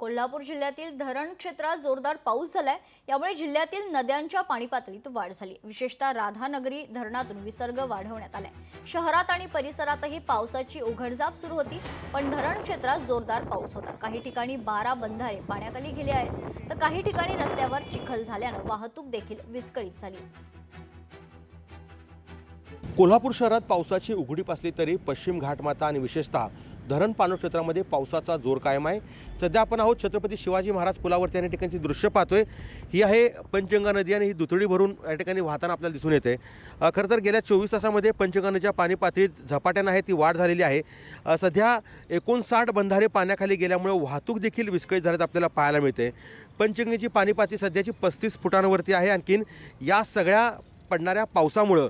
कोल्हापूर जिल्ह्यातील धरण क्षेत्रात जोरदार पाऊस झालाय। यामुळे जिल्ह्यातील नद्यांच्या पाणी पातळीत वाढ झाली। विशेषतः राधानगरी धरणातून विसर्ग वाढवण्यात आलाय। शहरात आणि परिसरातही पावसाची उघडझाप सुरू होती, पण धरण क्षेत्रात जोरदार पाऊस होता। काही ठिकाणी 12 बंधारे पाण्याखाली गेले आहेत, तर काही ठिकाणी रस्त्यावर चिखल झाल्याने वाहतूक देखील विस्कळीत झाली। कोल्हापूर शहरात पावसाची उघडीप असली तरी पश्चिम घाटमाता आणि विशेषतः धरण पाणलोट क्षेत्रामध्ये पावसाचा जोर कायम आहे। सध्या आपण आहोत छत्रपती शिवाजी महाराज पुलावरती आणि ठिकाणची दृश्य पाहतोय। ही आहे पंचगंगा नदी आणि ही दुथडी भरून या ठिकाणी वाहताना आपल्याला दिसून येते। खरं तर गेल्या 24 तासामध्ये पंचगंगा नदीच्या पाणी पातळीत झपाट्याने आहे ती वाढ झालेली आहे। सध्या 59 बंधारे पाण्याखाली गेल्यामुळे वाहतूक देखील विस्कळीत झाल्याचं आपल्याला पाहायला मिळते। पंचगंगेची पाणी पातळी सध्याची 35 फुटांवरती आहे। आणखीन या सगळ्या पडणाऱ्या पावसामुळे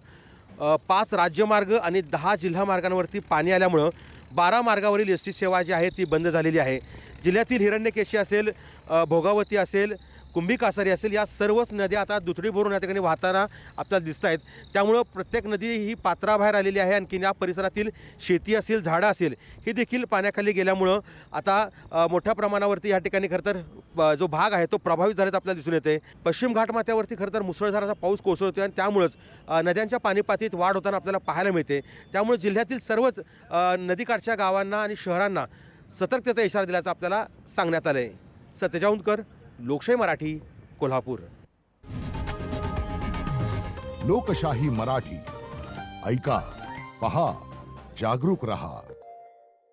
5 राज्यमार्ग आणि 10 जिल्हा मार्गांवरती पाणी आल्यामुळे 12 मार्गावरील एसटी सेवा जी आहे ती बंद झालेली आहे। जिल्ह्यातील हिरण्यकेशी असेल, भोगावती असेल, कुंभी कासारी असेल, या सर्वच नद्या आता दुथडी भरून या ठिकाणी वाहताना आपल्याला दिसत आहेत। त्यामुळं प्रत्येक नदी ही पात्राबाहेर आलेली आहे। आणखीन या परिसरातील शेती असेल, झाडं असेल, हे देखील पाण्याखाली गेल्यामुळं आता मोठ्या प्रमाणावरती या ठिकाणी खरं तर जो भाग आहे तो प्रभावित झाल्याचं आपल्याला दिसून येते। पश्चिम घाटमाथ्यावरती खरं तर मुसळधार असा पाऊस कोसळतोय आणि त्यामुळेच नद्यांच्या पाणी पातळीत वाढ होताना आपल्याला पाहायला मिळते। त्यामुळे जिल्ह्यातील सर्वच नदीकाठच्या गावांना आणि शहरांना सतर्कतेचा इशारा दिल्याचं आपल्याला सांगण्यात आलं आहे। सत्यजा उंदकर, लोकशाही मराठी, कोल्हापूर। लोकशाही मराठी, ऐका, पहा, जागरूक रहा।